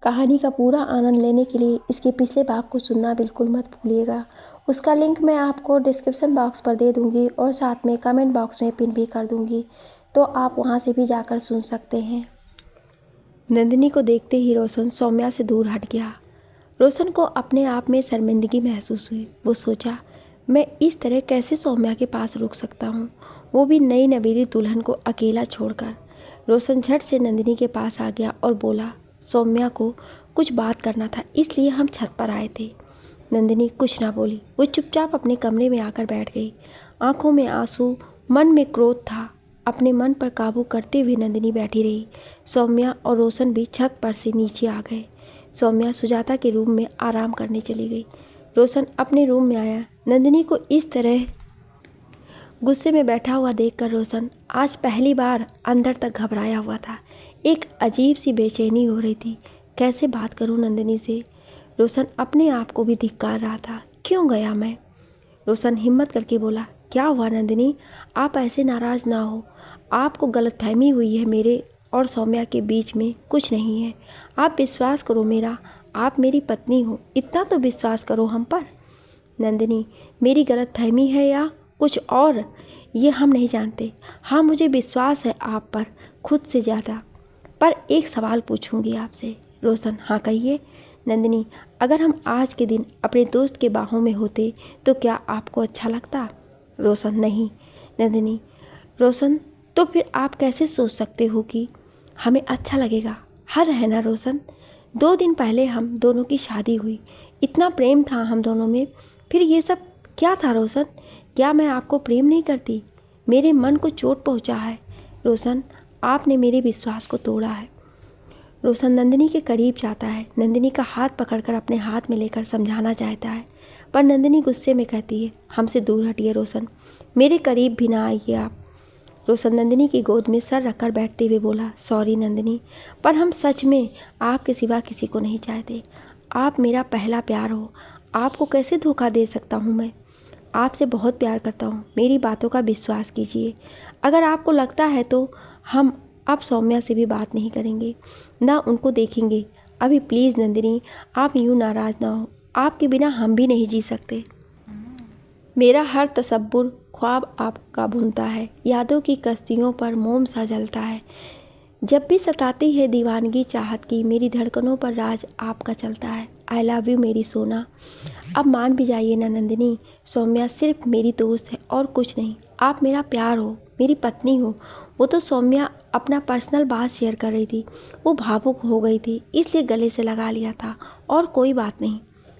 कहानी का पूरा आनंद लेने के लिए इसके पिछले भाग को सुनना बिल्कुल मत भूलिएगा। उसका लिंक मैं आपको डिस्क्रिप्शन बॉक्स पर दे दूंगी और साथ में कमेंट बॉक्स में पिन भी कर दूंगी, तो आप वहां से भी जाकर सुन सकते हैं। नंदिनी को देखते ही रोशन सौम्या से दूर हट गया। रोशन को अपने आप में शर्मिंदगी महसूस हुई। वो सोचा, मैं इस तरह कैसे सौम्या के पास रुक सकता हूँ, वो भी नई नवेली दुल्हन को अकेला छोड़कर। रोशन झट से नंदिनी के पास आ गया और बोला, सौम्या को कुछ बात करना था, इसलिए हम छत पर आए थे। नंदिनी कुछ ना बोली। वो चुपचाप अपने कमरे में आकर बैठ गई। आंखों में आंसू, मन में क्रोध था। अपने मन पर काबू करते हुए नंदिनी बैठी रही। सौम्या और रोशन भी छत पर से नीचे आ गए। सौम्या सुजाता के रूम में आराम करने चली गई। रोशन अपने रूम में आया। नंदिनी को इस तरह गुस्से में बैठा हुआ देखकर रोशन आज पहली बार अंदर तक घबराया हुआ था। एक अजीब सी बेचैनी हो रही थी। कैसे बात करूं नंदिनी से? रोशन अपने आप को भी धिक्कार रहा था। क्यों गया मैं? रोशन हिम्मत करके बोला, क्या हुआ नंदिनी? आप ऐसे नाराज़ ना हो। आपको गलतफहमी हुई है, मेरे और सौम्या के बीच में कुछ नहीं है। आप विश्वास करो मेरा, आप मेरी पत्नी हो, इतना तो विश्वास करो हम पर। नंदिनी, मेरी गलतफहमी है या कुछ और, ये हम नहीं जानते। हाँ, मुझे विश्वास है आप पर खुद से ज़्यादा। पर एक सवाल पूछूंगी आपसे। रोशन, हाँ कहिए। नंदिनी, अगर हम आज के दिन अपने दोस्त के बाहों में होते तो क्या आपको अच्छा लगता? रोशन, नहीं। नंदिनी, रोशन, तो फिर आप कैसे सोच सकते हो कि हमें अच्छा लगेगा? हद है ना रोशन। 2 दिन पहले हम दोनों की शादी हुई, इतना प्रेम था हम दोनों में, फिर ये सब क्या था रोशन? क्या मैं आपको प्रेम नहीं करती? मेरे मन को चोट पहुंचा है रोशन, आपने मेरे विश्वास को तोड़ा है। रोशन नंदिनी के करीब जाता है। नंदिनी का हाथ पकड़कर अपने हाथ में लेकर समझाना चाहता है, पर नंदिनी गुस्से में कहती है, हमसे दूर हटिए रोशन, मेरे करीब भी ना आइए आप। रोशन नंदिनी की गोद में सर रखकर बैठते हुए बोला, सॉरी नंदिनी, पर हम सच में आपके सिवा किसी को नहीं चाहते। आप मेरा पहला प्यार हो, आपको कैसे धोखा दे सकता हूँ मैं? आपसे बहुत प्यार करता हूँ, मेरी बातों का विश्वास कीजिए। अगर आपको लगता है तो हम अब सौम्या से भी बात नहीं करेंगे, ना उनको देखेंगे अभी। प्लीज़ नंदिनी, आप यूँ नाराज़ ना हो, आपके बिना हम भी नहीं जी सकते। मेरा हर तसव्वुर ख्वाब आपका बुनता है, यादों की कश्तियों पर मोम सा जलता है। जब भी सताती है दीवानगी चाहत की, मेरी धड़कनों पर राज आपका चलता है। आई लव यू मेरी सोना। अब मान भी जाइए ना नंदिनी, सौम्या सिर्फ मेरी दोस्त है और कुछ नहीं। आप मेरा प्यार हो, मेरी पत्नी हो। वो तो सौम्या अपना पर्सनल बात शेयर कर रही थी, वो भावुक हो गई थी, इसलिए गले से लगा लिया था, और कोई बात नहीं।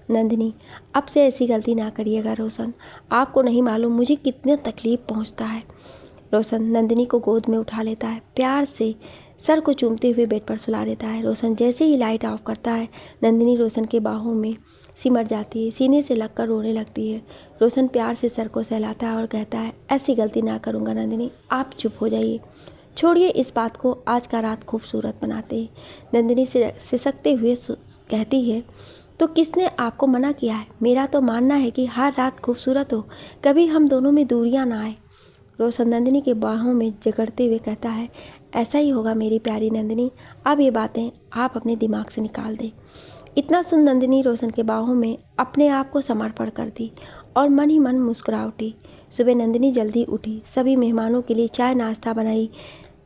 नंदिनी, अब से ऐसी गलती ना करिएगा रोशन, आपको नहीं मालूम मुझे कितनी तकलीफ़ पहुंचता है। रोशन नंदिनी को गोद में उठा लेता है, प्यार से सर को चूमते हुए बेड पर सुला देता है। रोशन जैसे ही लाइट ऑफ करता है, नंदिनी रोशन के बाहों में सिमट जाती है, सीने से लगकर रोने लगती है। रोशन प्यार से सर को सहलाता है और कहता है, ऐसी गलती ना करूँगा नंदिनी, आप चुप हो जाइए, छोड़िए इस बात को, आज का रात खूबसूरत बनाते हैं। नंदिनी से सिसकते हुए कहती है, तो किसने आपको मना किया है? मेरा तो मानना है कि हर रात खूबसूरत हो, कभी हम दोनों में दूरियां ना आए। रोशन नंदिनी के बाहों में जकड़ते हुए कहता है, ऐसा ही होगा मेरी प्यारी नंदिनी, अब ये बातें आप अपने दिमाग से निकाल दें। इतना सुन नंदिनी रोशन के बाहों में अपने आप को समर्पण कर दी और मन ही मन मुस्कुरा उठी। सुबह नंदिनी जल्दी उठी, सभी मेहमानों के लिए चाय नाश्ता बनाई।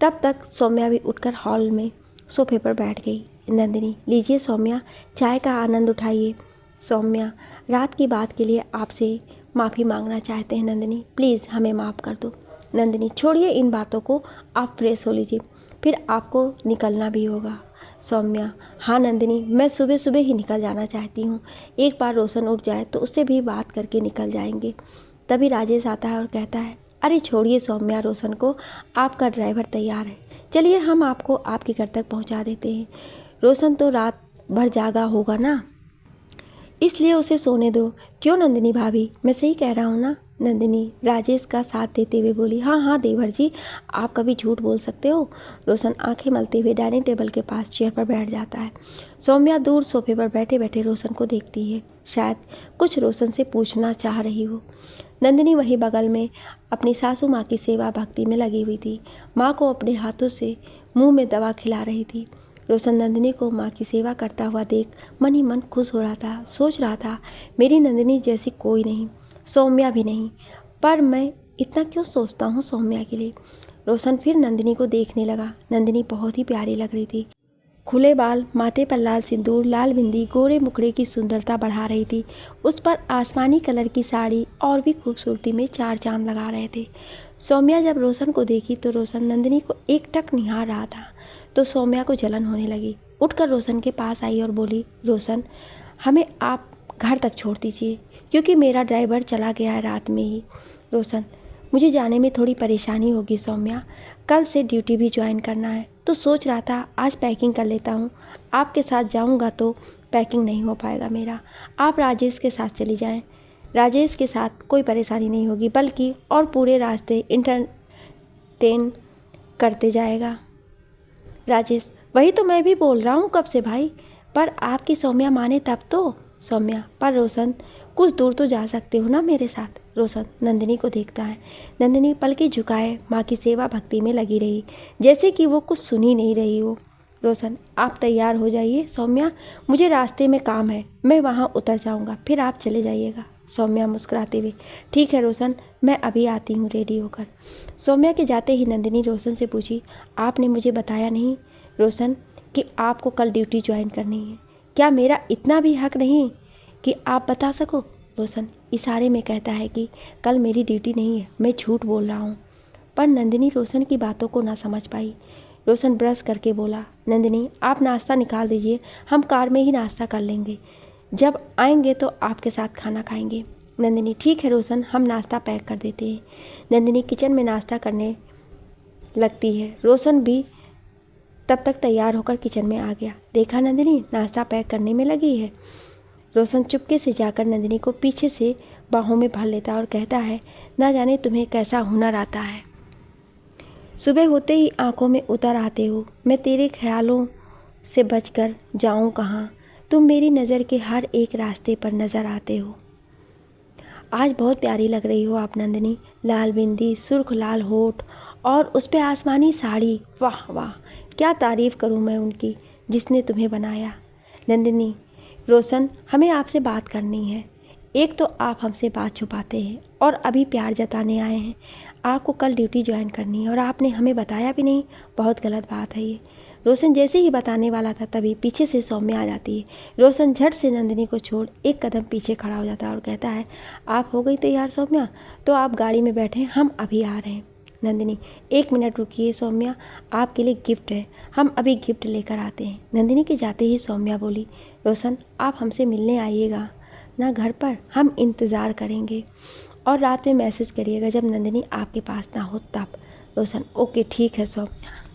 तब तक सौम्या भी उठकर हॉल में सोफे पर बैठ गई। नंदिनी, लीजिए सौम्या, चाय का आनंद उठाइए। सौम्या, रात की बात के लिए आपसे माफ़ी मांगना चाहते हैं नंदिनी, प्लीज़ हमें माफ़ कर दो। नंदिनी, छोड़िए इन बातों को, आप फ्रेश हो लीजिए, फिर आपको निकलना भी होगा। सौम्या, हाँ नंदिनी, मैं सुबह सुबह ही निकल जाना चाहती हूँ, एक बार रोशन उठ जाए तो उससे भी बात करके निकल जाएंगे। तभी राजेश आता है और कहता है, अरे छोड़िए सौम्या रोशन को, आपका ड्राइवर तैयार है, चलिए हम आपको आपके घर तक पहुँचा देते हैं। रोशन तो रात भर जागा होगा ना, इसलिए उसे सोने दो। क्यों नंदिनी भाभी, मैं सही कह रहा हूँ ना? नंदिनी राजेश का साथ देते हुए बोली, हाँ हाँ देवर जी, आप कभी झूठ बोल सकते हो। रोशन आंखें मलते हुए डाइनिंग टेबल के पास चेयर पर बैठ जाता है। सौम्या दूर सोफे पर बैठे बैठे रोशन को देखती है, शायद कुछ रोशन से पूछना चाह रही हो। नंदिनी वहीं बगल में अपनी सासू माँ की सेवा भक्ति में लगी हुई थी। माँ को अपने हाथों से मुँह में दवा खिला रही थी। रोशन नंदिनी को माँ की सेवा करता हुआ देख मन ही मन खुश हो रहा था। सोच रहा था, मेरी नंदिनी जैसी कोई नहीं, सौम्या भी नहीं, पर मैं इतना क्यों सोचता हूँ सौम्या के लिए। रोशन फिर नंदिनी को देखने लगा। नंदिनी बहुत ही प्यारी लग रही थी। खुले बाल, माथे पर लाल सिंदूर, लाल बिंदी गोरे मुखड़े की सुंदरता बढ़ा रही थी। उस पर आसमानी कलर की साड़ी और भी खूबसूरती में चार चांद लगा रहे थे। सौम्या जब रोशन को देखी तो रोशन नंदिनी को एकटक निहार रहा था तो सौम्या को जलन होने लगी। उठकर रोशन के पास आई और बोली, रोशन, हमें आप घर तक छोड़ दीजिए क्योंकि मेरा ड्राइवर चला गया है रात में ही। रोशन, मुझे जाने में थोड़ी परेशानी होगी सौम्या, कल से ड्यूटी भी ज्वाइन करना है तो सोच रहा था आज पैकिंग कर लेता हूँ। आपके साथ जाऊँगा तो पैकिंग नहीं हो पाएगा मेरा। आप राजेश के साथ चली जाएं। राजेश के साथ कोई परेशानी नहीं होगी बल्कि और पूरे रास्ते इंटरटेन करते जाएगा। राजेश, वही तो मैं भी बोल रहा हूँ कब से भाई, पर आपकी सौम्या माने तब तो। सौम्या, पर रोशन कुछ दूर तो जा सकते हो ना मेरे साथ। रोशन नंदिनी को देखता है। नंदिनी पलकें झुकाए माँ की सेवा भक्ति में लगी रही, जैसे कि वो कुछ सुन ही नहीं रही हो। रोशन, आप तैयार हो जाइए सौम्या, मुझे रास्ते में काम है, मैं वहाँ उतर जाऊँगा, फिर आप चले जाइएगा। सौम्या मुस्कुराते हुए, ठीक है रोशन, मैं अभी आती हूँ रेडी होकर। सौम्या के जाते ही नंदिनी रोशन से पूछी, आपने मुझे बताया नहीं रोशन कि आपको कल ड्यूटी ज्वाइन करनी है। क्या मेरा इतना भी हक नहीं कि आप बता सको। रोशन इशारे में कहता है कि कल मेरी ड्यूटी नहीं है, मैं झूठ बोल रहा हूँ। पर नंदिनी रोशन की बातों को ना समझ पाई। रोशन ब्रश करके बोला, नंदिनी आप नाश्ता निकाल दीजिए, हम कार में ही नाश्ता कर लेंगे, जब आएंगे तो आपके साथ खाना खाएंगे। नंदिनी, ठीक है रोशन, हम नाश्ता पैक कर देते हैं। नंदिनी किचन में नाश्ता करने लगती है। रोशन भी तब तक तैयार होकर किचन में आ गया। देखा नंदिनी नाश्ता पैक करने में लगी है। रोशन चुपके से जाकर नंदिनी को पीछे से बाहों में भर लेता और कहता है, ना जाने तुम्हें कैसा हुनर आता है, सुबह होते ही आंखों में उतर आते हो। मैं तेरे ख्यालों से बचकर जाऊं कहाँ, तुम मेरी नज़र के हर एक रास्ते पर नज़र आते हो। आज बहुत प्यारी लग रही हो आप नंदिनी, लाल बिंदी, सुर्ख लाल होठ और उस पर आसमानी साड़ी, वाह वाह, क्या तारीफ़ करूं मैं उनकी जिसने तुम्हें बनाया। नंदिनी, रोशन हमें आपसे बात करनी है। एक तो आप हमसे बात छुपाते हैं और अभी प्यार जताने आए हैं। आपको कल ड्यूटी ज्वाइन करनी है और आपने हमें बताया भी नहीं, बहुत गलत बात है ये। रोशन जैसे ही बताने वाला था तभी पीछे से सौम्या आ जाती है। रोशन झट से नंदिनी को छोड़ एक कदम पीछे खड़ा हो जाता है और कहता है, आप हो गई तैयार सौम्या, तो आप गाड़ी में बैठें, हम अभी आ रहे हैं। नंदिनी, एक मिनट रुकिए सौम्या, आपके लिए गिफ्ट है, हम अभी गिफ्ट लेकर आते हैं। नंदिनी के जाते ही सौम्या बोली, रोशन आप हमसे मिलने आइएगा ना घर पर, हम इंतज़ार करेंगे और रात में मैसेज करिएगा जब नंदिनी आपके पास ना हो तब। रोशन, ओके ठीक है सौम्या।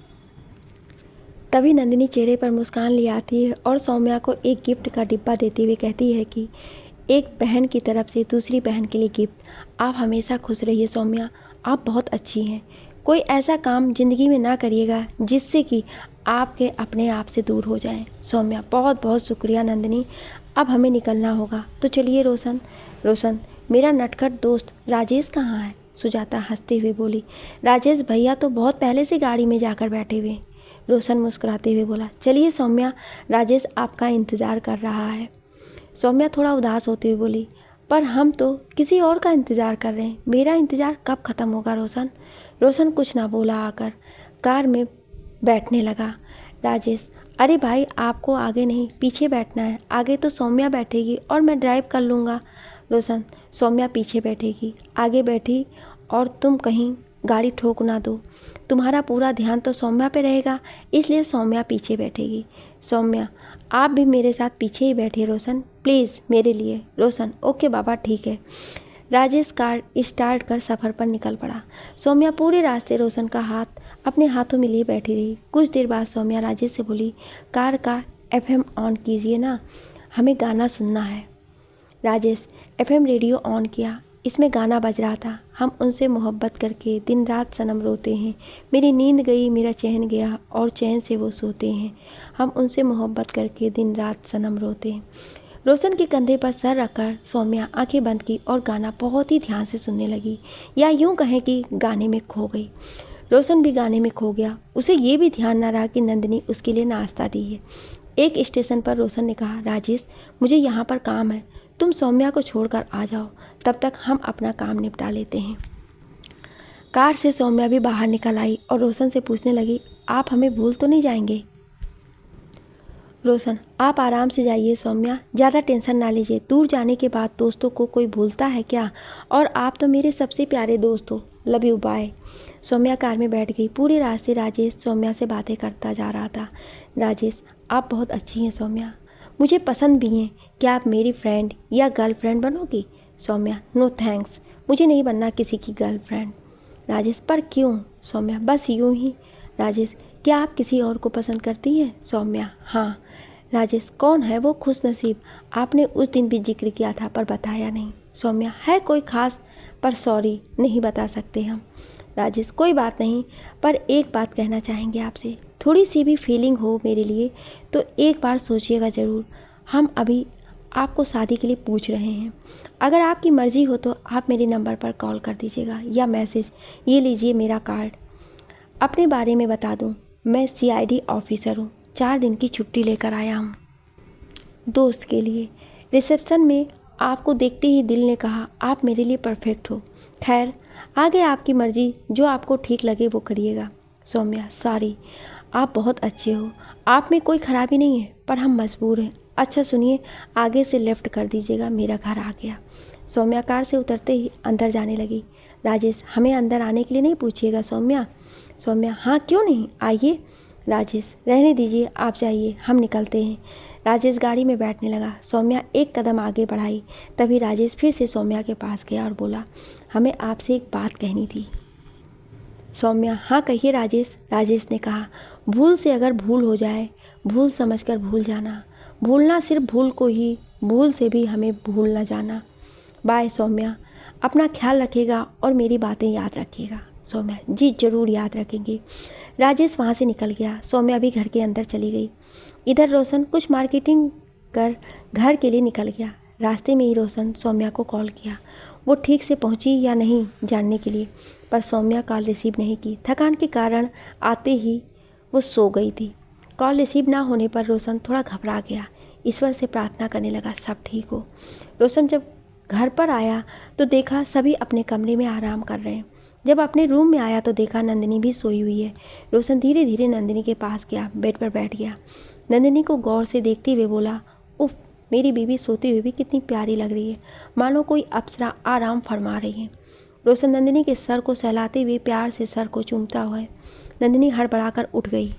तभी नंदिनी चेहरे पर मुस्कान ले आती है और सौम्या को एक गिफ्ट का डिब्बा देते हुए कहती है कि एक बहन की तरफ से दूसरी बहन के लिए गिफ्ट। आप हमेशा खुश रहिए सौम्या, आप बहुत अच्छी हैं। कोई ऐसा काम ज़िंदगी में ना करिएगा जिससे कि आपके अपने आप से दूर हो जाएं। सौम्या, बहुत बहुत शुक्रिया नंदिनी, अब हमें निकलना होगा तो चलिए। रोशन, रोशन मेरा नटखट दोस्त राजेश कहाँ है। सुजाता हंसते हुए बोली, राजेश भैया तो बहुत पहले से गाड़ी में जाकर बैठे हुए। रोशन मुस्कुराते हुए बोला, चलिए सौम्या, राजेश आपका इंतज़ार कर रहा है। सौम्या थोड़ा उदास होते हुए बोली, पर हम तो किसी और का इंतज़ार कर रहे हैं, मेरा इंतज़ार कब ख़त्म होगा रोशन। रोशन कुछ ना बोला, आकर कार में बैठने लगा। राजेश, अरे भाई आपको आगे नहीं पीछे बैठना है, आगे तो सौम्या बैठेगी और मैं ड्राइव कर लूँगा। रोशन, सौम्या पीछे बैठेगी, आगे बैठी और तुम कहीं गाड़ी ठोक ना दो, तुम्हारा पूरा ध्यान तो सौम्या पे रहेगा, इसलिए सौम्या पीछे बैठेगी। सौम्या, आप भी मेरे साथ पीछे ही बैठे रोशन, प्लीज़ मेरे लिए। रोशन, ओके बाबा ठीक है। राजेश कार स्टार्ट कर सफ़र पर निकल पड़ा। सौम्या पूरे रास्ते रोशन का हाथ अपने हाथों में लिए बैठी रही। कुछ देर बाद सौम्या राजेश से बोली, कार का FM ऑन कीजिए ना, हमें गाना सुनना है। राजेश FM रेडियो ऑन किया, इसमें गाना बज रहा था, हम उनसे मोहब्बत करके दिन रात सनम रोते हैं, मेरी नींद गई मेरा चैन गया और चैन से वो सोते हैं, हम उनसे मोहब्बत करके दिन रात सनम रोते हैं। रोशन के कंधे पर सर रखकर सौम्या आंखें बंद की और गाना बहुत ही ध्यान से सुनने लगी, या यूं कहें कि गाने में खो गई। रोशन भी गाने में खो गया। उसे ये भी ध्यान न रहा कि नंदिनी उसके लिए नाश्ता दी है। एक स्टेशन पर रोशन ने कहा, राजेश मुझे यहाँ पर काम है, तुम सौम्या को छोड़कर आ जाओ, तब तक हम अपना काम निपटा लेते हैं। कार से सौम्या भी बाहर निकल आई और रोशन से पूछने लगी, आप हमें भूल तो नहीं जाएंगे? रोशन, आप आराम से जाइए सौम्या, ज़्यादा टेंशन ना लीजिए। दूर जाने के बाद दोस्तों को कोई भूलता है क्या? और आप तो मेरे सबसे प्यारे दोस्त हो। Love you, bye. Saumya car में बैठ गई। पूरे रास्ते राजेश सौम्या से बातें करता जा रहा था। राजेश, आप बहुत अच्छी हैं सौम्या, मुझे पसंद भी हैं। क्या आप मेरी फ्रेंड या गर्लफ्रेंड बनोगी? सौम्या, नो थैंक्स, मुझे नहीं बनना किसी की गर्लफ्रेंड। राजेश, पर क्यों? सौम्या, बस यूं ही। राजेश, क्या आप किसी और को पसंद करती हैं? सौम्या, हाँ। राजेश, कौन है वो खुशनसीब? आपने उस दिन भी जिक्र किया था पर बताया नहीं। सौम्या, है कोई खास, पर सॉरी नहीं बता सकते हम। राजेश, कोई बात नहीं, पर एक बात कहना चाहेंगे आपसे। थोड़ी सी भी फीलिंग हो मेरे लिए तो एक बार सोचिएगा ज़रूर। हम अभी आपको शादी के लिए पूछ रहे हैं। अगर आपकी मर्ज़ी हो तो आप मेरे नंबर पर कॉल कर दीजिएगा या मैसेज। ये लीजिए मेरा कार्ड। अपने बारे में बता दूं, मैं CID ऑफिसर हूँ, 4 दिन की छुट्टी लेकर आया हूँ दोस्त के लिए। रिसेप्शन में आपको देखते ही दिल ने कहा, आप मेरे लिए परफेक्ट हो। खैर, आगे आपकी मर्ज़ी, जो आपको ठीक लगे वो करिएगा। सौम्या, सॉरी, आप बहुत अच्छे हो, आप में कोई खराबी नहीं है, पर हम मजबूर हैं। अच्छा सुनिए, आगे से लेफ़्ट कर दीजिएगा, मेरा घर आ गया। सौम्या कार से उतरते ही अंदर जाने लगी। राजेश, हमें अंदर आने के लिए नहीं पूछिएगा सौम्या। सौम्या, हाँ क्यों नहीं, आइए। राजेश, रहने दीजिए, आप जाइए, हम निकलते हैं। राजेश गाड़ी में बैठने लगा। सौम्या एक कदम आगे बढ़ाई। तभी राजेश फिर से सौम्या के पास गया और बोला, हमें आपसे एक बात कहनी थी। सौम्या, हाँ कहिए राजेश। राजेश ने कहा, भूल से अगर भूल हो जाए, भूल समझकर भूल जाना। भूलना सिर्फ भूल को ही, भूल से भी हमें भूल न जाना। बाय सौम्या, अपना ख्याल रखिएगा और मेरी बातें याद रखिएगा। सौम्या, जी ज़रूर याद रखेंगे। राजेश वहाँ से निकल गया। सौम्या भी घर के अंदर चली गई। इधर रोशन कुछ मार्केटिंग कर घर के लिए निकल गया। रास्ते में ही रोशन सौम्या को कॉल किया। वो ठीक से पहुंची या नहीं जानने के लिए, पर सौम्या कॉल रिसीव नहीं की। थकान के कारण आते ही वो सो गई थी। कॉल रिसीव ना होने पर रोशन थोड़ा घबरा गया। ईश्वर से प्रार्थना करने लगा सब ठीक हो। रोशन जब घर पर आया तो देखा सभी अपने कमरे में आराम कर रहे हैं। जब अपने रूम में आया तो देखा नंदिनी भी सोई हुई है। रोशन धीरे धीरे नंदिनी के पास गया, बेड पर बैठ गया। नंदिनी को गौर से देखते हुए बोला, उफ, मेरी बीवी सोती हुई भी कितनी प्यारी लग रही है, मानो कोई अप्सरा आराम फरमा रही है। रोशन नंदिनी के सर को सहलाते हुए प्यार से सर को चूमता हुआ है। नंदिनी हड़बड़ाकर उठ गई।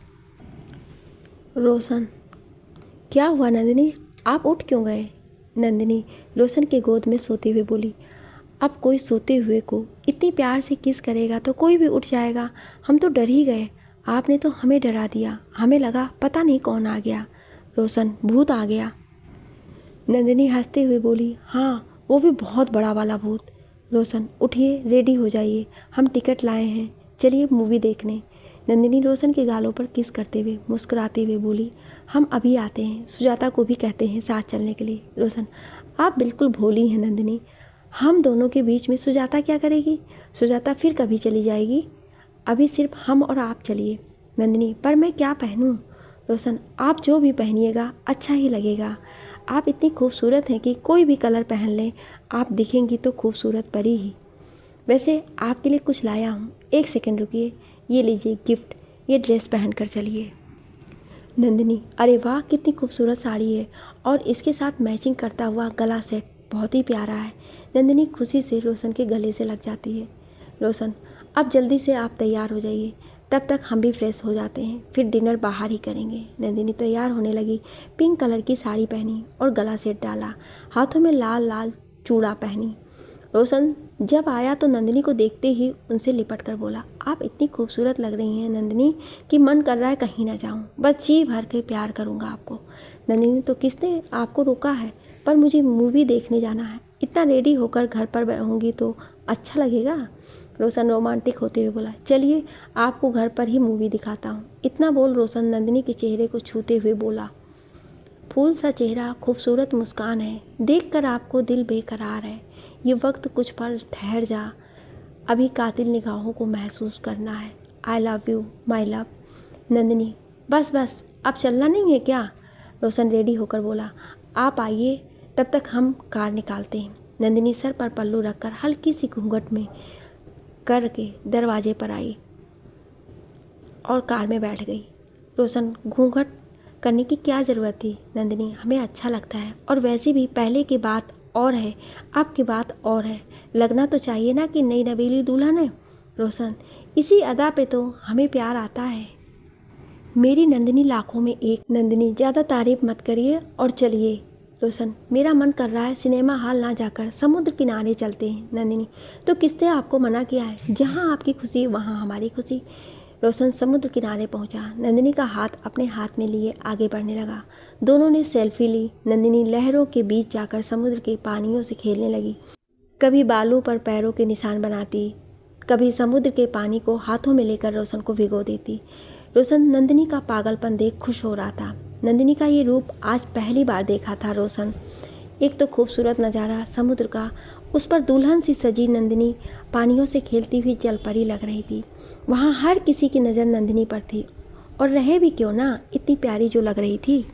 रोशन, क्या हुआ नंदिनी, आप उठ क्यों गए? नंदिनी रोशन के गोद में सोते हुए बोली, अब कोई सोते हुए को इतनी प्यार से किस करेगा तो कोई भी उठ जाएगा। हम तो डर ही गए, आपने तो हमें डरा दिया, हमें लगा पता नहीं कौन आ गया। रोशन, भूत आ गया। नंदिनी हंसते हुए बोली, हाँ वो भी बहुत बड़ा वाला भूत। रोशन, उठिए, रेडी हो जाइए, हम टिकट लाए हैं, चलिए मूवी देखने। नंदिनी रोशन के गालों पर किस करते हुए मुस्कुराते हुए बोली, हम अभी आते हैं, सुजाता को भी कहते हैं साथ चलने के लिए। रोशन, आप बिल्कुल भोली हैं नंदिनी, हम दोनों के बीच में सुजाता क्या करेगी? सुजाता फिर कभी चली जाएगी, अभी सिर्फ हम और आप चलिए। नंदिनी, पर मैं क्या पहनूं? रोशन, आप जो भी पहनिएगा अच्छा ही लगेगा। आप इतनी खूबसूरत हैं कि कोई भी कलर पहन लें, आप दिखेंगी तो खूबसूरत परी ही। वैसे आपके लिए कुछ लाया हूँ, 1 सेकंड रुकिए, ये लीजिए गिफ्ट, ये ड्रेस पहन कर चलिए। नंदिनी, अरे वाह कितनी खूबसूरत साड़ी है और इसके साथ मैचिंग करता हुआ गला सेट बहुत ही प्यारा है। नंदिनी खुशी से रोशन के गले से लग जाती है। रोशन, अब जल्दी से आप तैयार हो जाइए, तब तक हम भी फ्रेश हो जाते हैं, फिर डिनर बाहर ही करेंगे। नंदिनी तैयार होने लगी। पिंक कलर की साड़ी पहनी और गला सेट डाला, हाथों में लाल लाल चूड़ा पहनी। रोशन जब आया तो नंदिनी को देखते ही उनसे लिपट कर बोला, आप इतनी खूबसूरत लग रही हैं नंदिनी कि मन कर रहा है कहीं ना जाऊं, बस जी भर के प्यार करूंगा आपको। नंदिनी, तो किसने आपको रोका है? पर मुझे मूवी देखने जाना है, इतना रेडी होकर घर पर रहूँगी तो अच्छा लगेगा। रोशन रोमांटिक होते हुए बोला, चलिए आपको घर पर ही मूवी दिखाता हूँ। इतना बोल रोशन नंदिनी के चेहरे को छूते हुए बोला, फूल सा चेहरा, खूबसूरत मुस्कान है, देखकर आपको दिल बेकरार है। ये वक्त कुछ पल ठहर जा, अभी कातिल निगाहों को महसूस करना है। I love you my love. Nandini बस बस, अब चलना नहीं है क्या? रोशन रेडी होकर बोला, आप आइए, तब तक हम कार निकालते हैं। नंदिनी सर पर पल्लू रखकर हल्की सी घूंघट में करके दरवाजे पर आई और कार में बैठ गई। रोशन घूंघट करने की क्या ज़रूरत थी? नंदिनी हमें अच्छा लगता है, और वैसे भी पहले की बात और है, अब की बात और है। लगना तो चाहिए ना कि नई नवेली दुल्हन है। रोशन इसी अदा पे तो हमें प्यार आता है। मेरी नंदिनी लाखों में एक। नंदिनी ज़्यादा तारीफ मत करिए और चलिए। रोशन मेरा मन कर रहा है सिनेमा हॉल ना जाकर समुद्र किनारे चलते हैं। नंदिनी तो किसने आपको मना किया है? जहाँ आपकी खुशी वहाँ हमारी खुशी। रोशन समुद्र किनारे पहुँचा। नंदिनी का हाथ अपने हाथ में लिए आगे बढ़ने लगा। दोनों ने सेल्फी ली। नंदिनी लहरों के बीच जाकर समुद्र के पानियों से खेलने लगी। कभी बालू पर पैरों के निशान बनाती, कभी समुद्र के पानी को हाथों में लेकर रोशन को भिगो देती। रोशन नंदिनी का पागलपन देख खुश हो रहा था। नंदिनी का ये रूप आज पहली बार देखा था रोशन। एक तो खूबसूरत नज़ारा समुद्र का, उस पर दुल्हन सी सजी नंदिनी पानियों से खेलती हुई जलपरी लग रही थी। वहाँ हर किसी की नज़र नंदिनी पर थी, और रहे भी क्यों ना, इतनी प्यारी जो लग रही थी।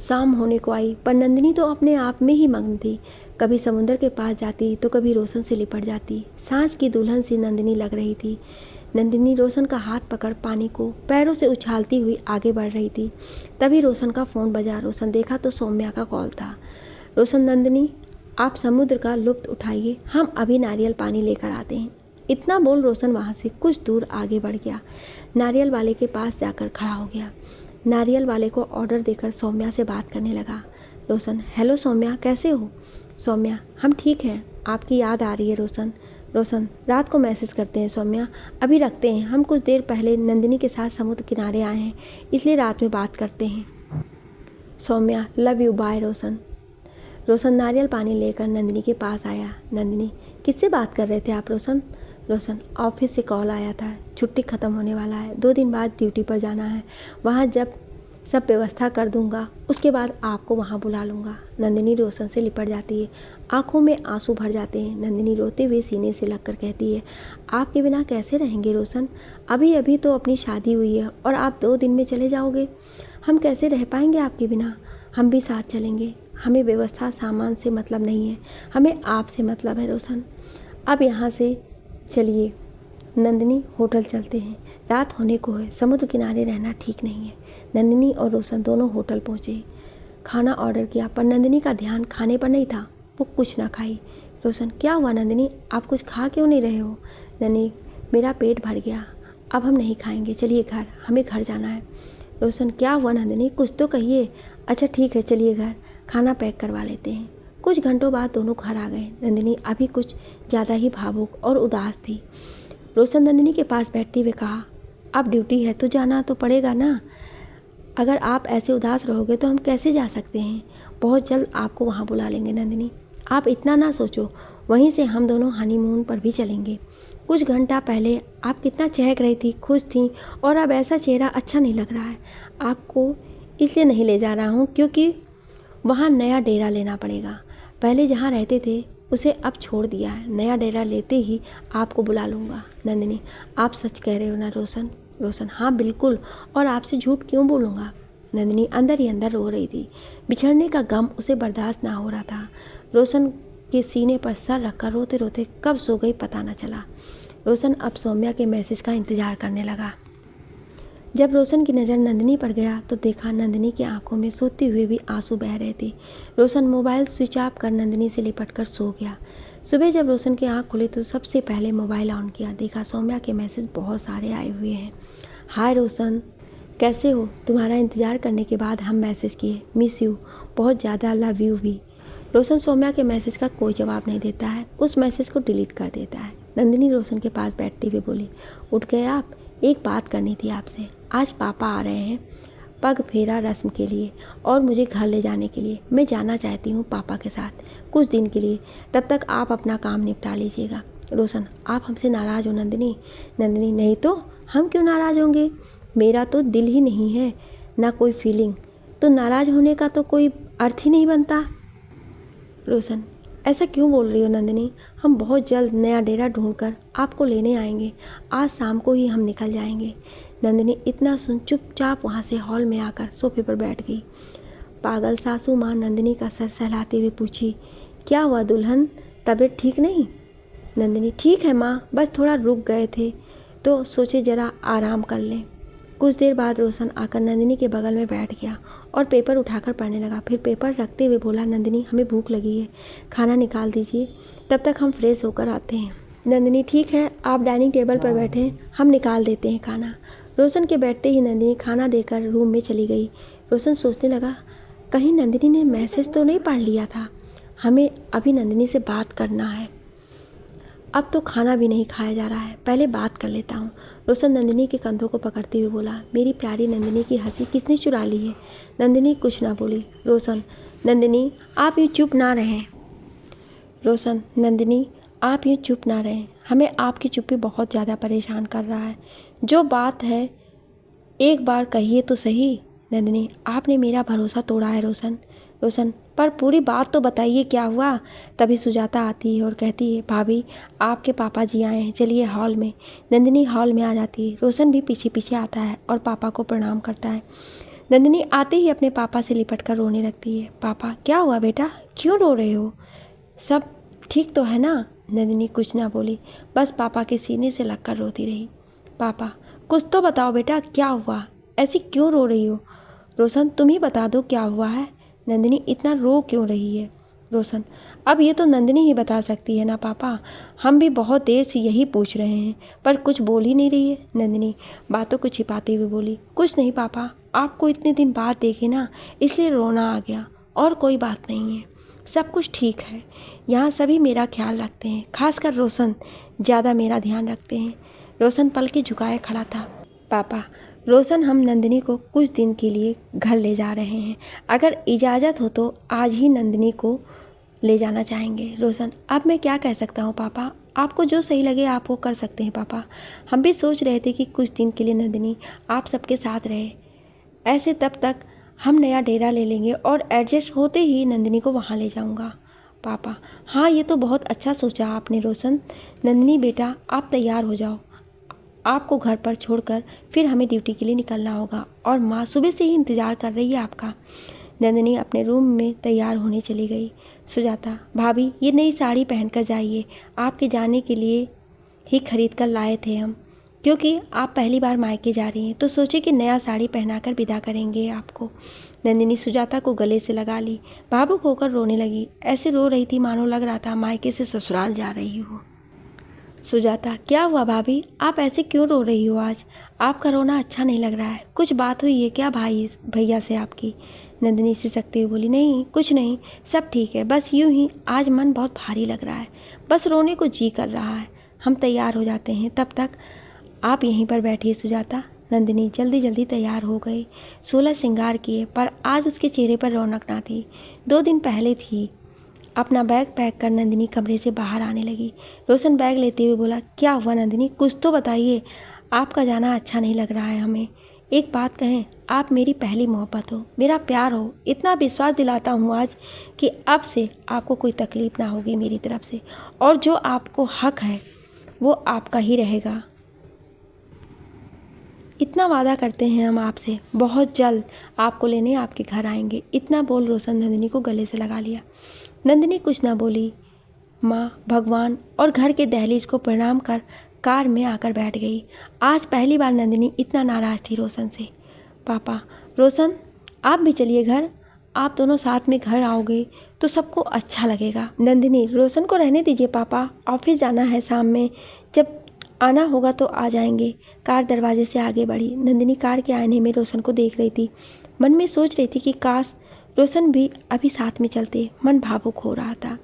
शाम होने को आई, पर नंदिनी तो अपने आप में ही मग्न थी। कभी समुद्र के पास जाती तो कभी रोशन से लिपट जाती। सांझ की दुल्हन सी नंदिनी लग रही थी। नंदिनी रोशन का हाथ पकड़ पानी को पैरों से उछालती हुई आगे बढ़ रही थी। तभी रोशन का फ़ोन बजा। रोशन देखा तो सौम्या का कॉल था। रोशन नंदिनी आप समुद्र का लुत्फ़ उठाइए, हम अभी नारियल पानी लेकर आते हैं। इतना बोल रोशन वहाँ से कुछ दूर आगे बढ़ गया। नारियल वाले के पास जाकर खड़ा हो गया। नारियल वाले को ऑर्डर देकर सौम्या से बात करने लगा। रोशन हेलो सौम्या, कैसे हो? सौम्या हम ठीक हैं, आपकी याद आ रही है रोशन। रोशन रात को मैसेज करते हैं सौम्या, अभी रखते हैं, हम कुछ देर पहले नंदिनी के साथ समुद्र किनारे आए हैं, इसलिए रात में बात करते हैं। सौम्या लव यू बाय रोशन। रोशन नारियल पानी लेकर नंदिनी के पास आया। नंदिनी किससे बात कर रहे थे आप रोशन? रोशन ऑफिस से कॉल आया था, छुट्टी ख़त्म होने वाला है, 2 दिन बाद ड्यूटी पर जाना है, वहाँ जब सब व्यवस्था कर दूंगा उसके बाद आपको वहाँ बुला लूँगा। नंदिनी रोशन से लिपट जाती है, आंखों में आंसू भर जाते हैं। नंदिनी रोते हुए सीने से लगकर कहती है, आपके बिना कैसे रहेंगे रोशन? अभी अभी तो अपनी शादी हुई है और आप 2 दिन में चले जाओगे, हम कैसे रह पाएंगे आपके बिना? हम भी साथ चलेंगे, हमें व्यवस्था सामान से मतलब नहीं है, हमें आपसे मतलब है रोशन। अब यहाँ से चलिए नंदिनी, होटल चलते हैं, रात होने को है, समुद्र किनारे रहना ठीक नहीं है। नंदिनी और रोशन दोनों होटल पहुँचे। खाना ऑर्डर किया, पर नंदिनी का ध्यान खाने पर नहीं था, वो कुछ ना खाई। रोशन क्या हुआ नंदिनी, आप कुछ खा क्यों नहीं रहे हो? नंदिनी मेरा पेट भर गया, अब हम नहीं खाएंगे, चलिए घर, हमें घर जाना है। रोशन क्या हुआ नंदिनी, कुछ तो कहिए। अच्छा ठीक है चलिए घर, खाना पैक करवा लेते हैं। कुछ घंटों बाद दोनों घर आ गए। नंदिनी अभी कुछ ज़्यादा ही भावुक और उदास थी। रोशन नंदिनी के पास बैठते हुए कहा, अब ड्यूटी है तो जाना तो पड़ेगा ना, अगर आप ऐसे उदास रहोगे तो हम कैसे जा सकते हैं? बहुत जल्द आपको वहाँ बुला लेंगे नंदिनी, आप इतना ना सोचो, वहीं से हम दोनों हनीमून पर भी चलेंगे। कुछ घंटा पहले आप कितना चहक रही थी, खुश थी, और अब ऐसा चेहरा अच्छा नहीं लग रहा है। आपको इसलिए नहीं ले जा रहा हूँ क्योंकि वहाँ नया डेरा लेना पड़ेगा। पहले जहाँ रहते थे उसे अब छोड़ दिया है, नया डेरा लेते ही आपको बुला लूँगा। नंदिनी आप सच कह रहे हो ना रोशन? रोशन हाँ बिल्कुल, और आपसे झूठ क्यों बोलूँगा? नंदिनी अंदर ही अंदर रो रही थी। बिछड़ने का गम उसे बर्दाश्त ना हो रहा था। रोशन के सीने पर सर रखकर रोते रोते कब सो गई पता न चला। रोशन अब सौम्या के मैसेज का इंतज़ार करने लगा। जब रोशन की नज़र नंदिनी पर गया तो देखा नंदिनी की आंखों में सोते हुए भी आंसू बह रहे थे। रोशन मोबाइल स्विच ऑफ कर नंदिनी से लिपट कर सो गया। सुबह जब रोशन की आंख खुली तो सबसे पहले मोबाइल ऑन किया, देखा सौम्या के मैसेज बहुत सारे आए हुए हैं। हाय रोशन कैसे हो, तुम्हारा इंतज़ार करने के बाद हम मैसेज किए, मिस यू बहुत ज़्यादा, लव यू भी। रोशन सौम्या के मैसेज का कोई जवाब नहीं देता है, उस मैसेज को डिलीट कर देता है। नंदिनी रोशन के पास बैठते हुए बोली, उठ गए आप, एक बात करनी थी आपसे। आज पापा आ रहे हैं पग फेरा रस्म के लिए और मुझे घर ले जाने के लिए। मैं जाना चाहती हूँ पापा के साथ कुछ दिन के लिए, तब तक आप अपना काम निपटा लीजिएगा। रोशन आप हमसे नाराज़ हो नंदिनी? नंदिनी नहीं तो हम क्यों नाराज़ होंगे, मेरा तो दिल ही नहीं है ना कोई फीलिंग, तो नाराज़ होने का तो कोई अर्थ ही नहीं बनता। रोशन ऐसा क्यों बोल रही हो नंदिनी? हम बहुत जल्द नया डेरा ढूंढकर आपको लेने आएंगे। आज शाम को ही हम निकल जाएंगे। नंदिनी इतना सुन चुपचाप वहाँ से हॉल में आकर सोफे पर बैठ गई। पागल सासू माँ नंदिनी का सर सहलाते हुए पूछी, क्या हुआ दुल्हन, तबीयत ठीक नहीं? नंदिनी, ठीक है माँ, बस थोड़ा रुक गए थे तो सोचे ज़रा आराम कर लें। कुछ देर बाद रोशन आकर नंदिनी के बगल में बैठ गया और पेपर उठाकर पढ़ने लगा। फिर पेपर रखते हुए बोला, नंदिनी हमें भूख लगी है, खाना निकाल दीजिए, तब तक हम फ्रेश होकर आते हैं। नंदिनी, ठीक है, आप डाइनिंग टेबल पर बैठें, हम निकाल देते हैं खाना। रोशन के बैठते ही नंदिनी खाना देकर रूम में चली गई। रोशन सोचने लगा, कहीं नंदिनी ने मैसेज तो नहीं पढ़ लिया था, हमें अभी नंदिनी से बात करना है। अब तो खाना भी नहीं खाया जा रहा है, पहले बात कर लेता हूँ। रोशन नंदिनी के कंधों को पकड़ते हुए बोला, मेरी प्यारी नंदिनी की हंसी किसने चुरा ली है? नंदिनी कुछ ना बोली। रोशन, नंदिनी आप यूँ चुप ना रहें। रोशन, नंदिनी आप यूँ चुप ना रहें, हमें आपकी चुप्पी बहुत ज़्यादा परेशान कर रहा है। जो बात है एक बार कहिए तो सही। नंदिनी, आपने मेरा भरोसा तोड़ा है रोशन। रोशन, पर पूरी बात तो बताइए, क्या हुआ? तभी सुजाता आती है और कहती है, भाभी आपके पापा जी आए हैं, चलिए हॉल में। नंदिनी हॉल में आ जाती है। रोशन भी पीछे पीछे आता है और पापा को प्रणाम करता है। नंदिनी आते ही अपने पापा से लिपट कर रोने लगती है। पापा, क्या हुआ बेटा, क्यों रो रहे हो? सब ठीक तो है ना? नंदिनी कुछ ना बोली, बस पापा के सीने से लगकर रोती रही। पापा, कुछ तो बताओ बेटा, क्या हुआ, ऐसी क्यों रो रही हो? रोशन, तुम ही बता दो क्या हुआ है। नंदिनी इतना रो क्यों रही है? रोशन, अब ये तो नंदिनी ही बता सकती है ना पापा, हम भी बहुत देर से यही पूछ रहे हैं पर कुछ बोल ही नहीं रही है। नंदिनी बातों को छिपाते हुए बोली, कुछ नहीं पापा, आपको इतने दिन बाद देखे ना इसलिए रोना आ गया, और कोई बात नहीं है, सब कुछ ठीक है। यहाँ सभी मेरा ख्याल रखते हैं, खासकर रोशन ज़्यादा मेरा ध्यान रखते हैं। रोशन पल के झुकाए खड़ा था। पापा, रोशन हम नंदिनी को कुछ दिन के लिए घर ले जा रहे हैं, अगर इजाज़त हो तो आज ही नंदिनी को ले जाना चाहेंगे। रोशन, अब मैं क्या कह सकता हूँ पापा, आपको जो सही लगे आप वो कर सकते हैं पापा। हम भी सोच रहे थे कि कुछ दिन के लिए नंदिनी आप सबके साथ रहे, ऐसे तब तक हम नया डेरा ले लेंगे और एडजस्ट होते ही नंदिनी को वहाँ ले जाऊँगा। पापा, हाँ ये तो बहुत अच्छा सोचा आपने रोशन। नंदिनी बेटा आप तैयार हो जाओ, आपको घर पर छोड़कर फिर हमें ड्यूटी के लिए निकलना होगा और माँ सुबह से ही इंतज़ार कर रही है आपका। नंदिनी अपने रूम में तैयार होने चली गई। सुजाता, भाभी ये नई साड़ी पहनकर जाइए, आपके जाने के लिए ही खरीद कर लाए थे हम, क्योंकि आप पहली बार मायके जा रही हैं तो सोचे कि नया साड़ी पहनाकर विदा करेंगे आपको। नंदिनी सुजाता को गले से लगा ली, भावुक होकर रोने लगी। ऐसे रो रही थी मानो लग रहा था मायके से ससुराल जा रही हो। सुजाता, क्या हुआ भाभी, आप ऐसे क्यों रो रही हो? आज आपका रोना अच्छा नहीं लग रहा है, कुछ बात हुई है क्या भैया से आपकी? नंदिनी सिसकते हुए बोली, नहीं कुछ नहीं, सब ठीक है, बस यूं ही आज मन बहुत भारी लग रहा है, बस रोने को जी कर रहा है। हम तैयार हो जाते हैं, तब तक आप यहीं पर बैठिए सुजाता। नंदिनी जल्दी जल्दी तैयार हो गई, 16 श्रृंगार किए, पर आज उसके चेहरे पर रौनक ना थी, 2 दिन पहले थी। अपना बैग पैक कर नंदिनी कमरे से बाहर आने लगी। रोशन बैग लेते हुए बोला, क्या हुआ नंदिनी, कुछ तो बताइए, आपका जाना अच्छा नहीं लग रहा है हमें। एक बात कहें, आप मेरी पहली मोहब्बत हो, मेरा प्यार हो, इतना विश्वास दिलाता हूँ आज कि अब से आपको कोई तकलीफ़ ना होगी मेरी तरफ से, और जो आपको हक है वो आपका ही रहेगा। इतना वादा करते हैं हम आपसे, बहुत जल्द आपको लेने आपके घर आएंगे। इतना बोल रोशन नंदिनी को गले से लगा लिया। नंदिनी कुछ ना बोली, माँ, भगवान और घर के दहलीज को प्रणाम कर कार में आकर बैठ गई। आज पहली बार नंदिनी इतना नाराज़ थी रोशन से। पापा, रोशन आप भी चलिए घर, आप दोनों साथ में घर आओगे तो सबको अच्छा लगेगा। नंदिनी, रोशन को रहने दीजिए पापा, ऑफिस जाना है शाम में, जब आना होगा तो आ जाएंगे। कार दरवाजे से आगे बढ़ी। नंदिनी कार के आईने में रोशन को देख रही थी, मन में सोच रही थी कि काश रोशन भी अभी साथ में चलते। मन भावुक हो रहा था।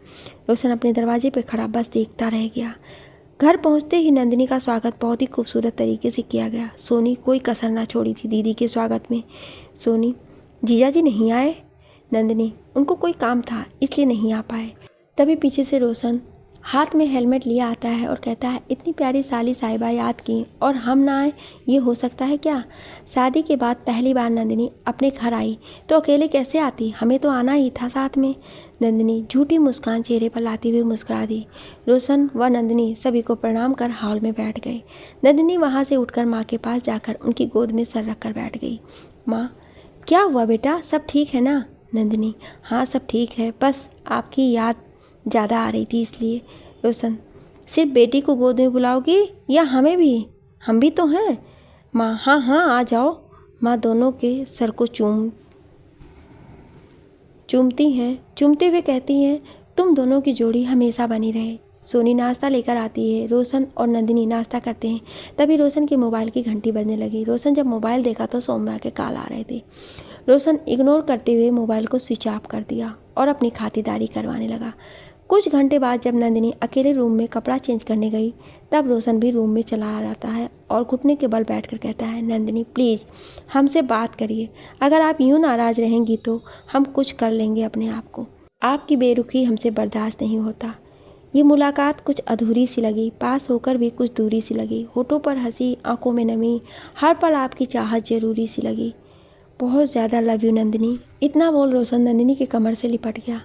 रोशन अपने दरवाजे पर खड़ा बस देखता रह गया। घर पहुंचते ही नंदिनी का स्वागत बहुत ही खूबसूरत तरीके से किया गया। सोनी कोई कसर ना छोड़ी थी दीदी के स्वागत में। सोनी, जीजा जी नहीं आए? नंदिनी, उनको कोई काम था इसलिए नहीं आ पाए। तभी पीछे से रोशन हाथ में हेलमेट लिया आता है और कहता है, इतनी प्यारी साली साहिबा याद की और हम ना आए, ये हो सकता है क्या? शादी के बाद पहली बार नंदिनी अपने घर आई तो अकेले कैसे आती, हमें तो आना ही था साथ में। नंदिनी झूठी मुस्कान चेहरे पर लाती हुई मुस्कुरा दी। रोशन व नंदिनी सभी को प्रणाम कर हॉल में बैठ गए। नंदिनी वहाँ से उठकर माँ के पास जाकर उनकी गोद में सर रखकर बैठ गई। माँ, क्या हुआ बेटा, सब ठीक है ना? नंदिनी, हाँ सब ठीक है, बस आपकी याद ज़्यादा आ रही थी इसलिए। रोशन, सिर्फ बेटी को गोद में बुलाओगी या हमें भी? हम भी तो हैं। माँ, हाँ हाँ आ जाओ। माँ दोनों के सर को चूमती हैं, चूमते हुए कहती हैं, तुम दोनों की जोड़ी हमेशा बनी रहे। सोनी नाश्ता लेकर आती है। रोशन और नंदिनी नाश्ता करते हैं। तभी रोशन के मोबाइल की घंटी बजने लगी। रोशन जब मोबाइल देखा तो सौम्या के कॉल आ रहे थे। रोशन इग्नोर करते हुए मोबाइल को स्विच ऑफ कर दिया और अपनी खातिरदारी करवाने लगा। कुछ घंटे बाद जब नंदिनी अकेले रूम में कपड़ा चेंज करने गई तब रोशन भी रूम में चला आ जाता है और घुटने के बल बैठकर कहता है, नंदिनी प्लीज़ हमसे बात करिए, अगर आप यूँ नाराज़ रहेंगी तो हम कुछ कर लेंगे अपने आप को। आपकी बेरुखी हमसे बर्दाश्त नहीं होता। ये मुलाकात कुछ अधूरी सी लगी, पास होकर भी कुछ दूरी सी लगी। होठों पर हंसी, आंखों में नमी, हर पल आपकी चाहत जरूरी सी लगी। बहुत ज़्यादा लव यू नंदिनी। इतना बोल रोशन नंदिनी के कमर से लिपट गया।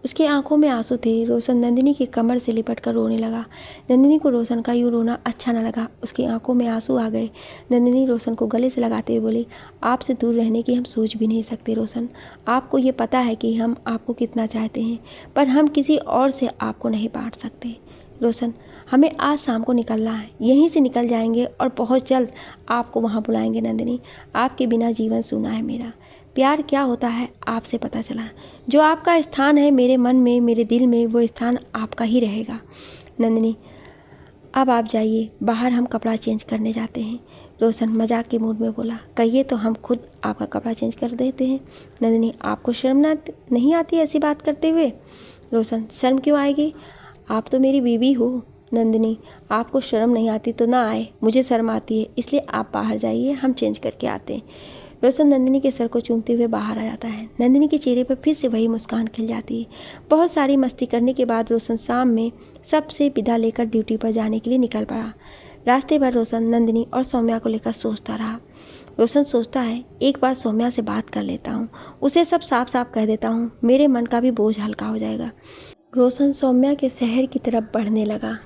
उसकी आंखों में आंसू थे। रोशन नंदिनी की कमर से लिपट कर रोने लगा। नंदिनी को रोशन का यूँ रोना अच्छा न लगा। उसकी आंखों में आंसू आ गए। नंदिनी रोशन को गले से लगाते हुए बोली, आपसे दूर रहने की हम सोच भी नहीं सकते रोशन। आपको ये पता है कि हम आपको कितना चाहते हैं, पर हम किसी और से आपको नहीं बांट सकते। रोशन, हमें आज शाम को निकलना है, यहीं से निकल जाएंगे और बहुत जल्द आपको वहाँ बुलाएंगे। नंदिनी, आपके बिना जीवन सूना है मेरा। प्यार क्या होता है आपसे पता चला। जो आपका स्थान है मेरे मन में, मेरे दिल में, वो स्थान आपका ही रहेगा। नंदिनी, अब आप जाइए, बाहर हम कपड़ा चेंज करने जाते हैं। रोशन मजाक के मूड में बोला, कहिए तो हम खुद आपका कपड़ा चेंज कर देते हैं। नंदिनी, आपको शर्म नहीं आती ऐसी बात करते हुए? रोशन, शर्म क्यों आएगी, आप तो मेरी बीवी हो। नंदिनी, आपको शर्म नहीं आती तो ना आए, मुझे शर्म आती है, इसलिए आप बाहर जाइए, हम चेंज करके आते हैं। रोशन नंदिनी के सर को चूमते हुए बाहर आ जाता है। नंदिनी के चेहरे पर फिर से वही मुस्कान खिल जाती है। बहुत सारी मस्ती करने के बाद रोशन शाम में सबसे विदा लेकर ड्यूटी पर जाने के लिए निकल पड़ा। रास्ते भर रोशन नंदिनी और सौम्या को लेकर सोचता रहा। रोशन सोचता है, एक बार सौम्या से बात कर लेता हूँ, उसे सब साफ साफ कह देता हूँ, मेरे मन का भी बोझ हल्का हो जाएगा। रोशन सौम्या के शहर की तरफ बढ़ने लगा।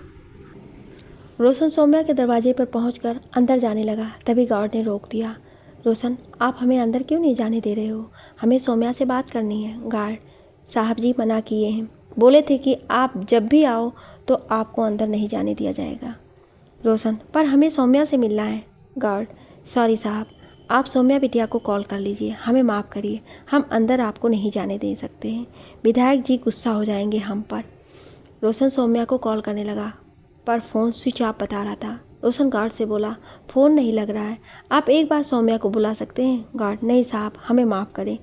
रोशन सौम्या के दरवाजे पर पहुंचकर अंदर जाने लगा। तभी गार्ड ने रोक दिया। रोशन, आप हमें अंदर क्यों नहीं जाने दे रहे हो? हमें सौम्या से बात करनी है। गार्ड साहब जी मना किए हैं, बोले थे कि आप जब भी आओ तो आपको अंदर नहीं जाने दिया जाएगा। रोशन, पर हमें सौम्या से मिलना है। गार्ड, सॉरी साहब, आप सौम्या बिटिया को कॉल कर लीजिए, हमें माफ़ करिए, हम अंदर आपको नहीं जाने दे सकते हैं, विधायक जी गुस्सा हो जाएंगे हम पर। रोशन सौम्या को कॉल करने लगा पर फ़ोन स्विच ऑफ बता रहा था। रोशन गार्ड से बोला, फ़ोन नहीं लग रहा है, आप एक बार सौम्या को बुला सकते हैं? गार्ड, नहीं साहब, हमें माफ़ करें।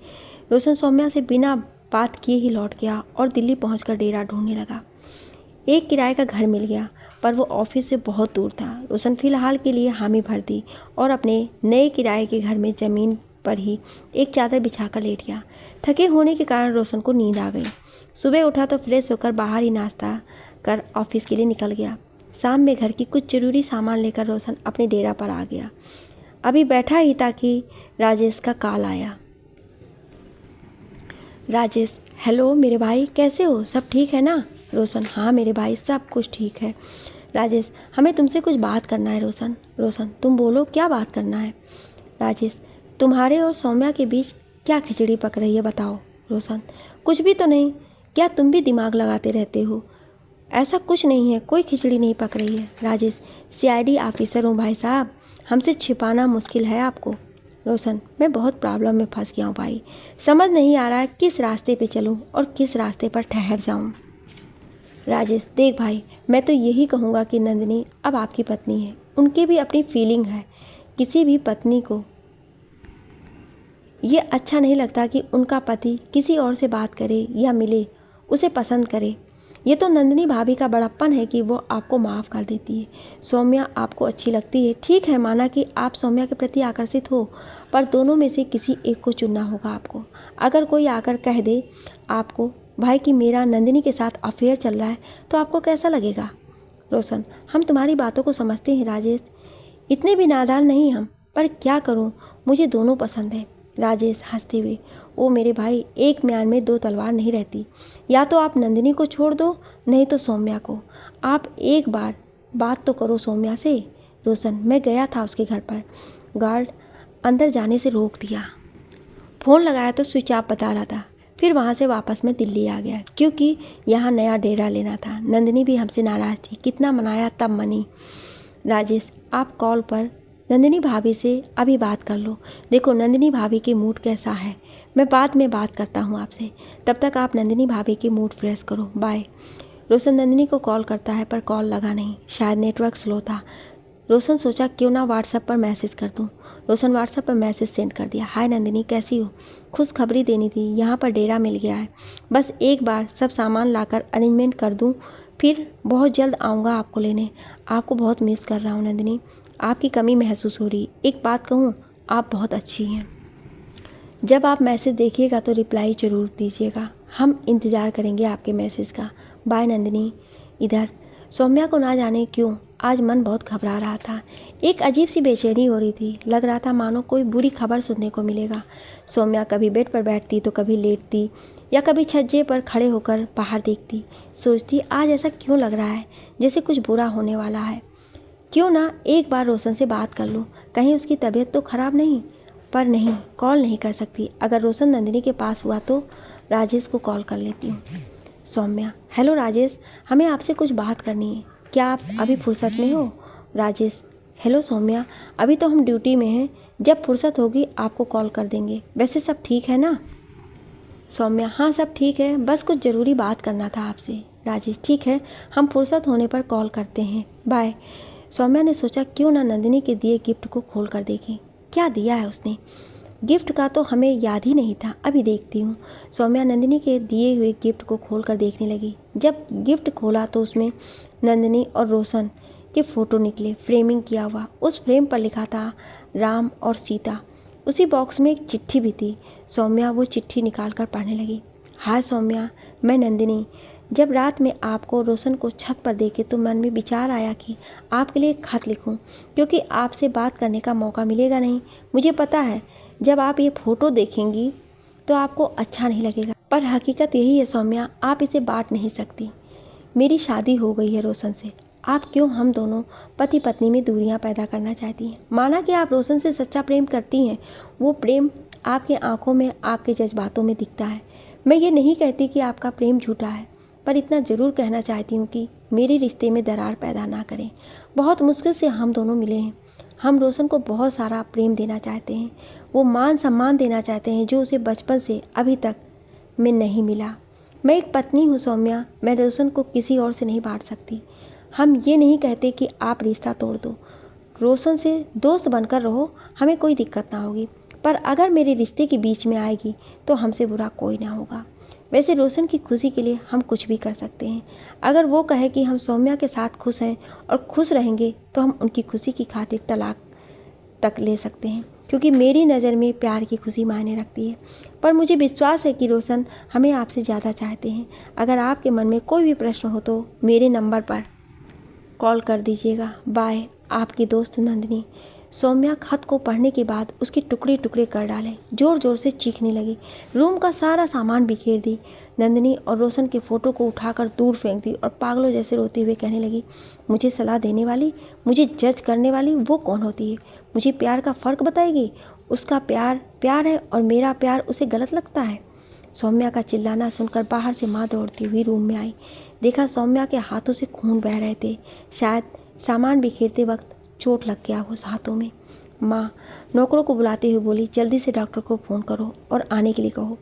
रोशन सौम्या से बिना बात किए ही लौट गया और दिल्ली पहुंचकर डेरा ढूंढने लगा। एक किराए का घर मिल गया पर वो ऑफिस से बहुत दूर था। रोशन फ़िलहाल के लिए हामी भर दी और अपने नए किराए के घर में ज़मीन पर ही एक चादर बिछाकर लेट गया। थके होने के कारण रोशन को नींद आ गई। सुबह उठा तो फ्रेश होकर बाहर ही नाश्ता कर ऑफिस के लिए निकल गया। शाम में घर की कुछ ज़रूरी सामान लेकर रोशन अपने डेरा पर आ गया। अभी बैठा ही था कि राजेश का कॉल आया। राजेश, हेलो मेरे भाई, कैसे हो, सब ठीक है ना? रोशन, हाँ मेरे भाई, सब कुछ ठीक है। राजेश, हमें तुमसे कुछ बात करना है। रोशन, तुम बोलो, क्या बात करना है? राजेश, तुम्हारे और सौम्या के बीच क्या खिचड़ी पक रही है बताओ। रोशन, कुछ भी तो नहीं, क्या तुम भी दिमाग लगाते रहते हो? ऐसा कुछ नहीं है, कोई खिचड़ी नहीं पक रही है। राजेश, CID ऑफिसर हूँ भाई साहब, हमसे छिपाना मुश्किल है आपको। रोशन, मैं बहुत प्रॉब्लम में फंस गया हूँ भाई, समझ नहीं आ रहा है किस रास्ते पे चलूँ और किस रास्ते पर ठहर जाऊँ। राजेश, देख भाई, मैं तो यही कहूँगा कि नंदिनी अब आपकी पत्नी है, उनकी भी अपनी फीलिंग है। किसी भी पत्नी को ये अच्छा नहीं लगता कि उनका पति किसी और से बात करे या मिले, उसे पसंद करे। ये तो नंदिनी भाभी का बड़प्पन है कि वो आपको माफ़ कर देती है। सौम्या आपको अच्छी लगती है, ठीक है, माना कि आप सौम्या के प्रति आकर्षित हो, पर दोनों में से किसी एक को चुनना होगा आपको। अगर कोई आकर कह दे आपको भाई कि मेरा नंदिनी के साथ अफेयर चल रहा है तो आपको कैसा लगेगा? रोशन, हम तुम्हारी बातों को समझते हैं राजेश, इतने भी नादान नहीं हम, पर क्या करूं, मुझे दोनों पसंद है। राजेश हंसते हुए, ओ मेरे भाई, एक म्यान में दो तलवार नहीं रहती, या तो आप नंदिनी को छोड़ दो नहीं तो सौम्या को। आप एक बार बात तो करो सौम्या से। रोशन, मैं गया था उसके घर पर, गार्ड अंदर जाने से रोक दिया, फ़ोन लगाया तो स्विच ऑफ बता रहा था, फिर वहाँ से वापस मैं दिल्ली आ गया क्योंकि यहाँ नया डेरा लेना था। नंदिनी भी हमसे नाराज़ थी, कितना मनाया तब मनी। राजेश, आप कॉल पर नंदिनी भाभी से अभी बात कर लो, देखो नंदिनी भाभी की मूड कैसा है, मैं बाद में बात करता हूँ आपसे, तब तक आप नंदिनी भाभी की मूड फ्रेश करो, बाय। रोशन नंदिनी को कॉल करता है पर कॉल लगा नहीं, शायद नेटवर्क स्लो था। रोशन सोचा क्यों ना व्हाट्सएप पर मैसेज कर दूँ। रोशन व्हाट्सएप पर मैसेज सेंड कर दिया, हाय नंदिनी कैसी हो, खुशखबरी देनी थी, यहाँ पर डेरा मिल गया है, बस एक बार सब सामान लाकर अरेंजमेंट कर दूँ, फिर बहुत जल्द आऊँगा आपको लेने, आपको बहुत मिस कर रहा हूँ नंदिनी, आपकी कमी महसूस हो रही, एक बात कहूँ, आप बहुत अच्छी हैं। जब आप मैसेज देखिएगा तो रिप्लाई ज़रूर दीजिएगा, हम इंतज़ार करेंगे आपके मैसेज का, बाय नंदिनी। इधर सौम्या को ना जाने क्यों आज मन बहुत घबरा रहा था, एक अजीब सी बेचैनी हो रही थी, लग रहा था मानो कोई बुरी खबर सुनने को मिलेगा। सौम्या कभी बेड पर बैठती तो कभी लेटती या कभी छज्जे पर खड़े होकर बाहर देखती, सोचती आज ऐसा क्यों लग रहा है जैसे कुछ बुरा होने वाला है, क्यों ना एक बार रोशन से बात कर लूँ, कहीं उसकी तबीयत तो ख़राब नहीं। पर नहीं, कॉल नहीं कर सकती, अगर रोशन नंदिनी के पास हुआ तो राजेश को कॉल कर लेती हूँ। सौम्या, हेलो राजेश, हमें आपसे कुछ बात करनी है, क्या आप अभी फुर्सत में हो? राजेश, हेलो सौम्या, अभी तो हम ड्यूटी में हैं, जब फुर्सत होगी आपको कॉल कर देंगे, वैसे सब ठीक है ना? सौम्या, हाँ सब ठीक है, बस कुछ ज़रूरी बात करना था आपसे। राजेश, ठीक है, हम फुर्सत होने पर कॉल करते हैं, बाय। सौम्या ने सोचा क्यों ना नंदिनी के दिए गिफ्ट को खोल कर देखें, क्या दिया है उसने, गिफ्ट का तो हमें याद ही नहीं था, अभी देखती हूँ। सौम्या नंदिनी के दिए हुए गिफ्ट को खोल कर देखने लगी, जब गिफ्ट खोला तो उसमें नंदिनी और रोशन के फ़ोटो निकले, फ्रेमिंग किया हुआ, उस फ्रेम पर लिखा था राम और सीता, उसी बॉक्स में एक चिट्ठी भी थी। सौम्या वो चिट्ठी निकाल कर पढ़ने लगी, हाय सौम्या, मैं नंदिनी, जब रात में आपको रोशन को छत पर देखे तो मन में विचार आया कि आपके लिए एक खत लिखूं, क्योंकि आपसे बात करने का मौका मिलेगा नहीं। मुझे पता है जब आप ये फ़ोटो देखेंगी तो आपको अच्छा नहीं लगेगा, पर हकीकत यही है सौम्या, आप इसे बांट नहीं सकती। मेरी शादी हो गई है रोशन से, आप क्यों हम दोनों पति पत्नी में दूरियां पैदा करना चाहती हैं? माना कि आप रोशन से सच्चा प्रेम करती हैं, वो प्रेम आपकी आंखों में, आपके जज्बातों में दिखता है। मैं ये नहीं कहती कि आपका प्रेम झूठा है, पर इतना ज़रूर कहना चाहती हूँ कि मेरे रिश्ते में दरार पैदा ना करें। बहुत मुश्किल से हम दोनों मिले हैं, हम रोशन को बहुत सारा प्रेम देना चाहते हैं, वो मान सम्मान देना चाहते हैं जो उसे बचपन से अभी तक में नहीं मिला। मैं एक पत्नी हूँ सौम्या, मैं रोशन को किसी और से नहीं बांट सकती। हम ये नहीं कहते कि आप रिश्ता तोड़ दो, रोशन से दोस्त बनकर रहो, हमें कोई दिक्कत ना होगी, पर अगर मेरे रिश्ते के बीच में आएगी तो हमसे बुरा कोई ना होगा। वैसे रोशन की खुशी के लिए हम कुछ भी कर सकते हैं, अगर वो कहे कि हम सौम्या के साथ खुश हैं और खुश रहेंगे तो हम उनकी खुशी की खातिर तलाक तक ले सकते हैं, क्योंकि मेरी नज़र में प्यार की खुशी मायने रखती है। पर मुझे विश्वास है कि रोशन हमें आपसे ज़्यादा चाहते हैं। अगर आपके मन में कोई भी प्रश्न हो तो मेरे नंबर पर कॉल कर दीजिएगा, बाय, आपकी दोस्त नंदिनी। सौम्या खत को पढ़ने के बाद उसके टुकड़े टुकड़े कर डाले, ज़ोर ज़ोर से चीखने लगी, रूम का सारा सामान बिखेर दी, नंदिनी और रोशन के फ़ोटो को उठाकर दूर फेंक दी और पागलों जैसे रोते हुए कहने लगी, मुझे सलाह देने वाली, मुझे जज करने वाली वो कौन होती है? मुझे प्यार का फ़र्क बताएगी? उसका प्यार प्यार है और मेरा प्यार उसे गलत लगता है? सौम्या का चिल्लाना सुनकर बाहर से माँ दौड़ती हुई रूम में आई, देखा सौम्या के हाथों से खून बह रहे थे, शायद सामान बिखेरते वक्त चोट लग गया उस हाथों में। माँ नौकरों को बुलाते हुए बोली, जल्दी से डॉक्टर को फ़ोन करो और आने के लिए कहो।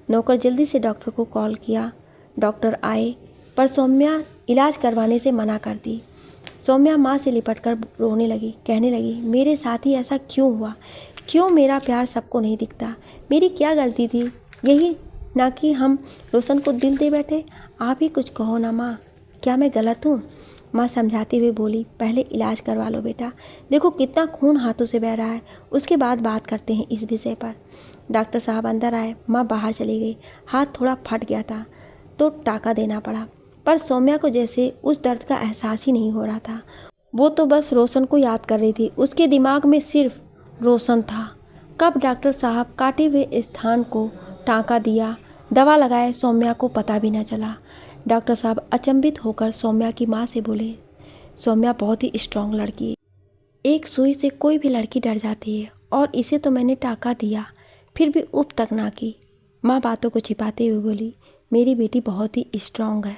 नौकर जल्दी से डॉक्टर को कॉल किया, डॉक्टर आए, पर सौम्या इलाज करवाने से मना कर दी। सौम्या माँ से लिपटकर रोने लगी, कहने लगी, मेरे साथ ही ऐसा क्यों हुआ? क्यों मेरा प्यार सबको नहीं दिखता? मेरी क्या गलती थी? यही ना कि हम रोशन को दिल दे बैठे? आप ही कुछ कहो ना माँ, क्या मैं गलत हूँ? माँ समझाते हुए बोली, पहले इलाज करवा लो बेटा, देखो कितना खून हाथों से बह रहा है, उसके बाद बात करते हैं इस विषय पर। डॉक्टर साहब अंदर आए, माँ बाहर चली गई, हाथ थोड़ा फट गया था, तो टाका देना पड़ा। पर सौम्या को जैसे उस दर्द का एहसास ही नहीं हो रहा था। वो तो बस रोशन को याद कर रही थी। उसके दिमाग में सिर्फ रोशन था। कब डॉक्टर साहब काटे हुए स्थान को टाँका दिया, दवा लगाए, सौम्या को पता भी न चला। डॉक्टर साहब अचंभित होकर सौम्या की माँ से बोले, सौम्या बहुत ही स्ट्रांग लड़की है। एक सुई से कोई भी लड़की डर जाती है और इसे तो मैंने टाँका दिया, फिर भी उफ तक ना की। माँ बातों को छिपाते हुए बोली, मेरी बेटी बहुत ही स्ट्रांग है।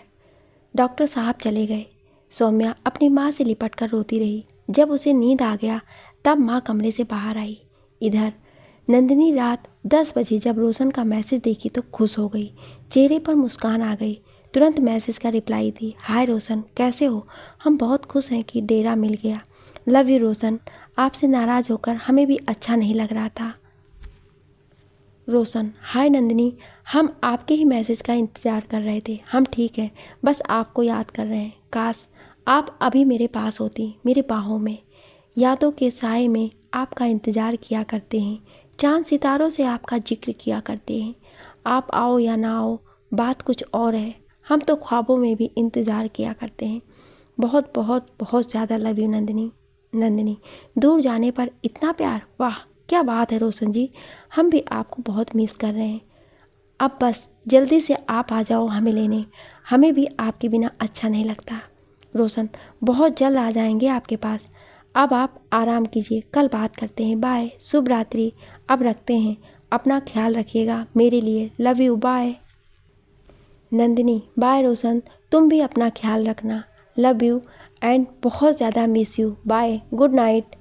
डॉक्टर साहब चले गए। सौम्या अपनी माँ से लिपट कर रोती रही। जब उसे नींद आ गया तब माँ कमरे से बाहर आई। इधर नंदिनी रात 10 बजे जब रोशन का मैसेज देखी तो खुश हो गई। चेहरे पर मुस्कान आ गई। तुरंत मैसेज का रिप्लाई दी, हाय रोशन, कैसे हो? हम बहुत खुश हैं कि डेरा मिल गया। लव यू रोशन। आपसे नाराज़ होकर हमें भी अच्छा नहीं लग रहा था। रोशन, हाय नंदिनी, हम आपके ही मैसेज का इंतज़ार कर रहे थे। हम ठीक हैं, बस आपको याद कर रहे हैं। काश आप अभी मेरे पास होती, मेरे बाहों में। यादों के साए में आपका इंतज़ार किया करते हैं। चांद सितारों से आपका जिक्र किया करते हैं। आप आओ या ना आओ, बात कुछ और है। हम तो ख्वाबों में भी इंतज़ार किया करते हैं। बहुत बहुत बहुत ज़्यादा लव यू नंदिनी। नंदिनी, दूर जाने पर इतना प्यार, वाह क्या बात है रोशन जी। हम भी आपको बहुत मिस कर रहे हैं। अब बस जल्दी से आप आ जाओ हमें लेने। हमें भी आपके बिना अच्छा नहीं लगता। रोशन, बहुत जल्द आ जाएंगे आपके पास। अब आप आराम कीजिए, कल बात करते हैं। बाय, शुभ रात्रि। अब रखते हैं। अपना ख्याल रखिएगा मेरे लिए। Love you, bye. Nandini, bye Roshan, तुम भी अपना ख्याल रखना। लव यू एंड बहुत ज़्यादा miss you. Bye, good night.